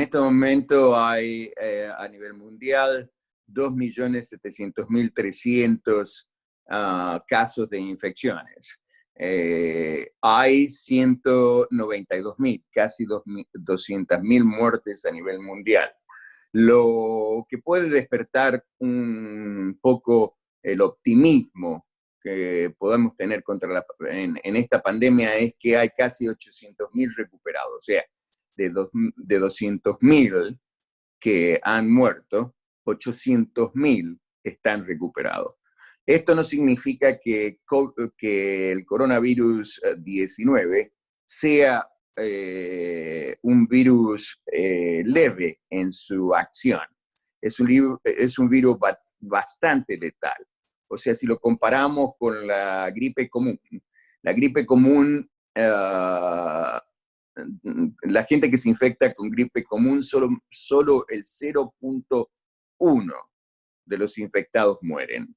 este momento hay a nivel mundial 2.700.300 casos de infecciones. Hay 192.000, casi 200.000 muertes a nivel mundial. Lo que puede despertar un poco el optimismo que podemos tener en esta pandemia es que hay casi 800.000 recuperados, o sea, de 200.000 que han muerto, 800.000 están recuperados. Esto no significa que el coronavirus 19 sea un virus leve en su acción. Es un virus bastante letal. O sea, si lo comparamos con la gripe común, la gente que se infecta con gripe común, solo el 0.1 de los infectados mueren.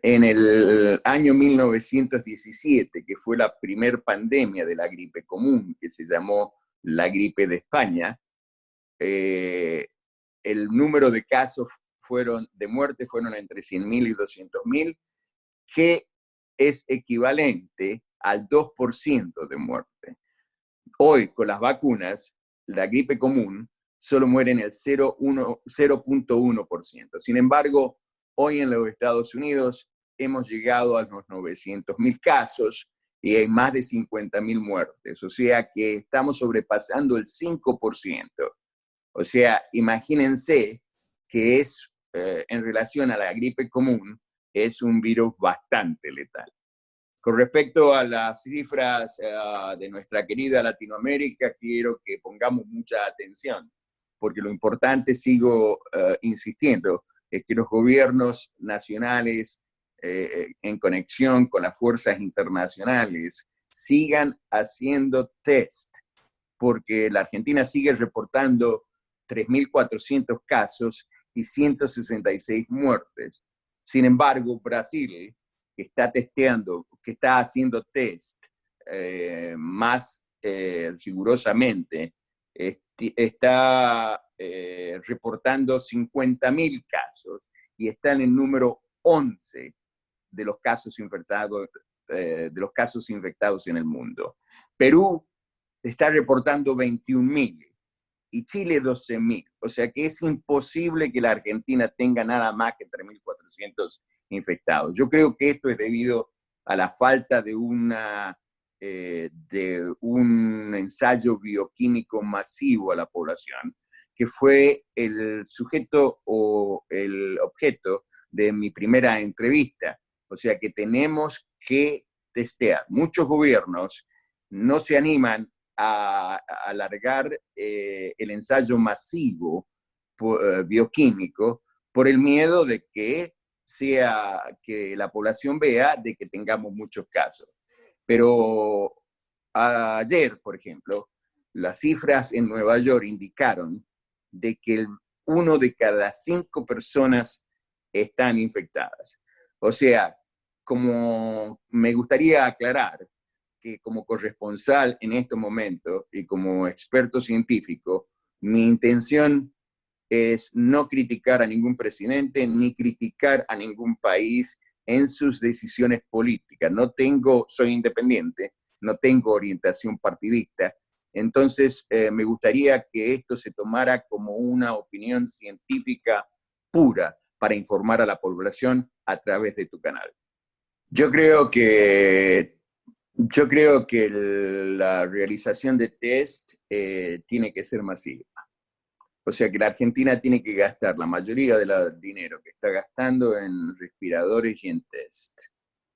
En el año 1917, que fue la primer pandemia de la gripe común, que se llamó la gripe de España, el número de casos de muerte fueron entre 100.000 y 200.000, que es equivalente al 2% de muerte. Hoy, con las vacunas, la gripe común solo muere en el 0.1%. Sin embargo, hoy en los Estados Unidos hemos llegado a los 900.000 casos y hay más de 50.000 muertes. O sea que estamos sobrepasando el 5%. O sea, imagínense que en relación a la gripe común, es un virus bastante letal. Con respecto a las cifras de nuestra querida Latinoamérica, quiero que pongamos mucha atención, porque lo importante, sigo insistiendo, es que los gobiernos nacionales, en conexión con las fuerzas internacionales, sigan haciendo test, porque la Argentina sigue reportando 3.400 casos y 166 muertes. Sin embargo, Brasil, que está haciendo test más rigurosamente, está reportando 50.000 casos y está en el número 11 de los casos infectados en el mundo. Perú está reportando 21.000 y Chile 12.000. O sea que es imposible que la Argentina tenga nada más que 3.400 infectados. Yo creo que esto es debido a la falta de un ensayo bioquímico masivo a la población, que fue el sujeto o el objeto de mi primera entrevista. O sea que tenemos que testear. Muchos gobiernos no se animan a alargar el ensayo masivo bioquímico por el miedo de que la población vea de que tengamos muchos casos. Pero ayer, por ejemplo, las cifras en Nueva York indicaron de que 1 de cada 5 personas están infectadas. O sea, como me gustaría aclarar, que como corresponsal en estos momentos y como experto científico, mi intención es no criticar a ningún presidente ni criticar a ningún país en sus decisiones políticas. Soy independiente, no tengo orientación partidista, entonces me gustaría que esto se tomara como una opinión científica pura para informar a la población a través de tu canal. Yo creo que la realización de test tiene que ser masiva. O sea que la Argentina tiene que gastar la mayoría del dinero que está gastando en respiradores y en test.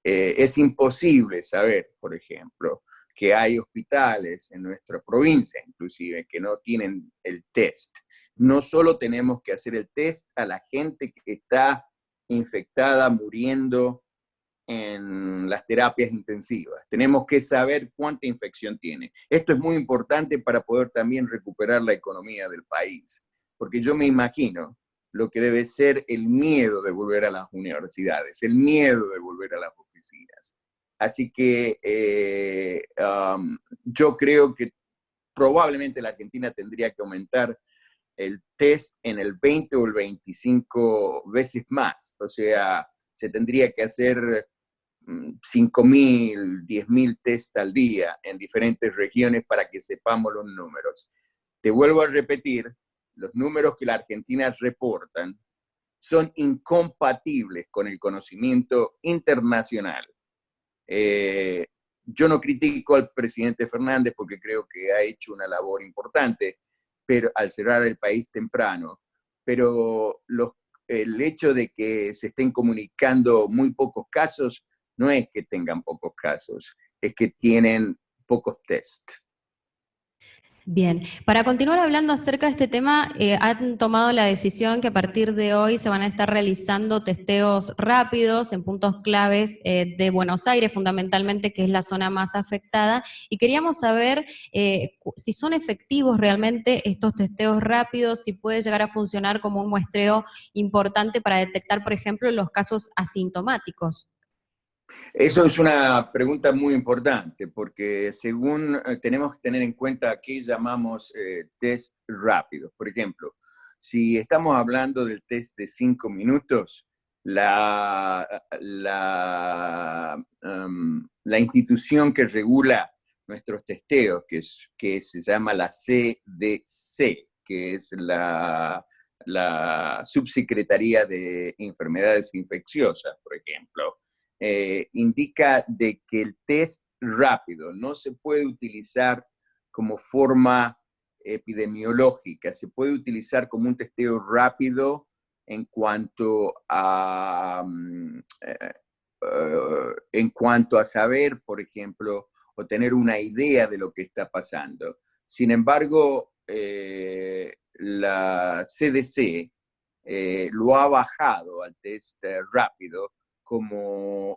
Es imposible saber, por ejemplo, que hay hospitales en nuestra provincia, inclusive, que no tienen el test. No solo tenemos que hacer el test a la gente que está infectada, muriendo en las terapias intensivas. Tenemos que saber cuánta infección tiene. Esto es muy importante para poder también recuperar la economía del país, porque yo me imagino lo que debe ser el miedo de volver a las universidades, el miedo de volver a las oficinas. Así que yo creo que probablemente la Argentina tendría que aumentar el test en el 20 o el 25 veces más. O sea, se tendría que hacer 5.000, 10.000 test al día en diferentes regiones para que sepamos los números. Te vuelvo a repetir, los números que la Argentina reportan son incompatibles con el conocimiento internacional. Yo no critico al presidente Fernández porque creo que ha hecho una labor importante, pero al cerrar el país temprano, pero el hecho de que se estén comunicando muy pocos casos no es que tengan pocos casos, es que tienen pocos test. Bien, para continuar hablando acerca de este tema, han tomado la decisión que a partir de hoy se van a estar realizando testeos rápidos en puntos claves de Buenos Aires, fundamentalmente, que es la zona más afectada, y queríamos saber si son efectivos realmente estos testeos rápidos, si puede llegar a funcionar como un muestreo importante para detectar, por ejemplo, los casos asintomáticos. Eso es una pregunta muy importante, porque según tenemos que tener en cuenta qué llamamos test rápidos. Por ejemplo, si estamos hablando del test de 5 minutos, la institución que regula nuestros testeos, que se llama la CDC, que es la Subsecretaría de Enfermedades Infecciosas, por ejemplo, indica de que el test rápido no se puede utilizar como forma epidemiológica, se puede utilizar como un testeo rápido en cuanto a saber, por ejemplo, o tener una idea de lo que está pasando. Sin embargo, la CDC lo ha bajado al test rápido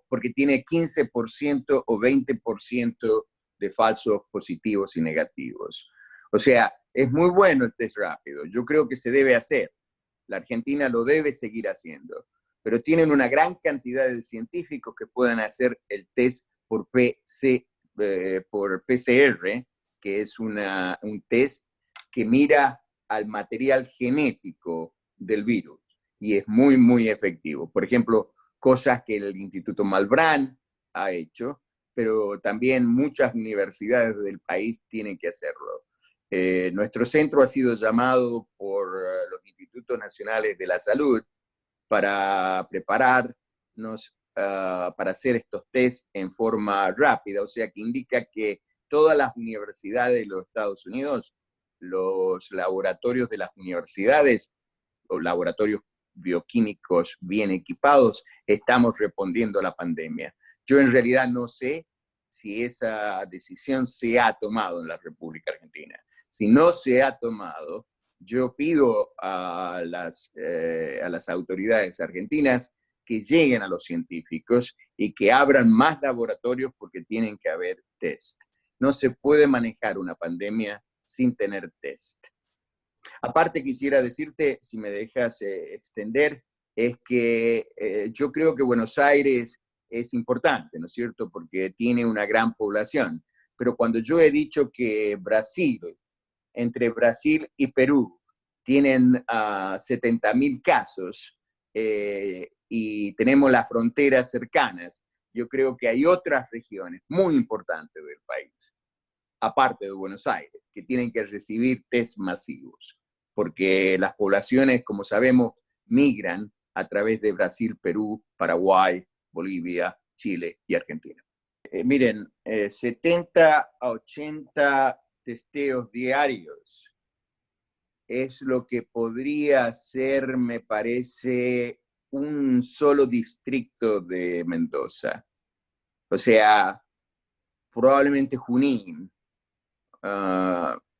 porque tiene 15% o 20% de falsos positivos y negativos. O sea, es muy bueno el test rápido. Yo creo que se debe hacer. La Argentina lo debe seguir haciendo. Pero tienen una gran cantidad de científicos que pueden hacer el test por PCR, que es un test que mira al material genético del virus y es muy, muy efectivo. Por ejemplo, cosas que el Instituto Malbrán ha hecho, pero también muchas universidades del país tienen que hacerlo. Nuestro centro ha sido llamado por los Institutos Nacionales de la Salud para prepararnos para hacer estos test en forma rápida, o sea que indica que todas las universidades de los Estados Unidos, los laboratorios de las universidades, o laboratorios bioquímicos bien equipados, estamos respondiendo a la pandemia. Yo en realidad no sé si esa decisión se ha tomado en la República Argentina. Si no se ha tomado, yo pido a las autoridades argentinas que lleguen a los científicos y que abran más laboratorios porque tienen que haber test. No se puede manejar una pandemia sin tener test. Aparte quisiera decirte, si me dejas extender, es que yo creo que Buenos Aires es importante, ¿no es cierto? Porque tiene una gran población. Pero cuando yo he dicho que Brasil, entre Brasil y Perú, tienen 70.000 casos y tenemos las fronteras cercanas, yo creo que hay otras regiones muy importantes del país, aparte de Buenos Aires, que tienen que recibir test masivos, porque las poblaciones, como sabemos, migran a través de Brasil, Perú, Paraguay, Bolivia, Chile y Argentina. Miren, 70 a 80 testeos diarios es lo que podría ser, me parece, un solo distrito de Mendoza. O sea, probablemente Junín,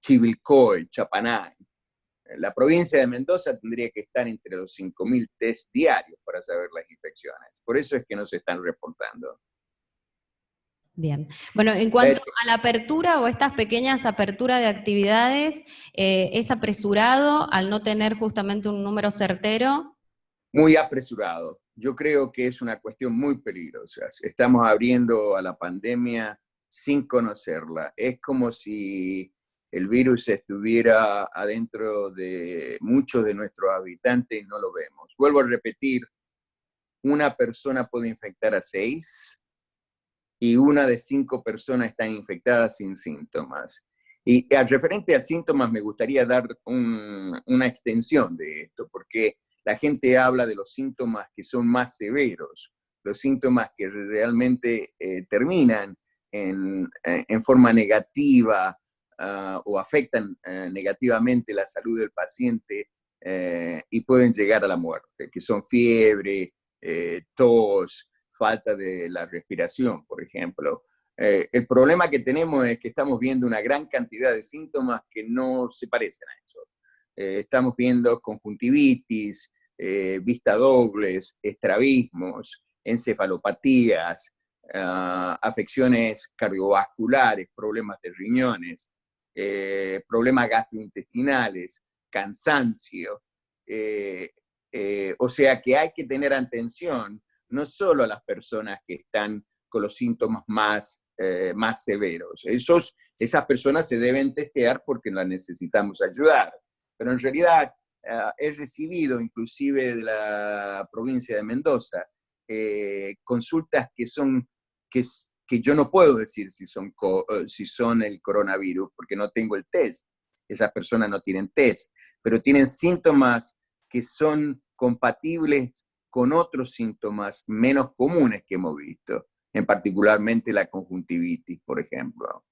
Chivilcoy, Chapanay. La provincia de Mendoza tendría que estar entre los 5.000 test diarios para saber las infecciones. Por eso es que no se están reportando. Bien. Bueno, en cuanto a la apertura o estas pequeñas aperturas de actividades, ¿es apresurado al no tener justamente un número certero? Muy apresurado. Yo creo que es una cuestión muy peligrosa. Estamos abriendo a la pandemia sin conocerla. Es como si el virus estuviera adentro de muchos de nuestros habitantes, no lo vemos. Vuelvo a repetir, una persona puede infectar a 6 y una de 5 personas están infectadas sin síntomas. Y al referente a síntomas me gustaría dar una extensión de esto, porque la gente habla de los síntomas que son más severos, los síntomas que realmente terminan en forma negativa o afectan negativamente la salud del paciente y pueden llegar a la muerte, que son fiebre, tos, falta de la respiración, por ejemplo. El problema que tenemos es que estamos viendo una gran cantidad de síntomas que no se parecen a eso. Estamos viendo conjuntivitis, vista dobles, estrabismos, encefalopatías, afecciones cardiovasculares, problemas de riñones, problemas gastrointestinales, cansancio. O sea que hay que tener atención no solo a las personas que están con los síntomas más severos. Esas personas se deben testear porque las necesitamos ayudar. Pero en realidad he recibido, inclusive de la provincia de Mendoza, consultas que yo no puedo decir si son el coronavirus, porque no tengo el test. Esas personas no tienen test, pero tienen síntomas que son compatibles con otros síntomas menos comunes que hemos visto, en particularmente la conjuntivitis, por ejemplo.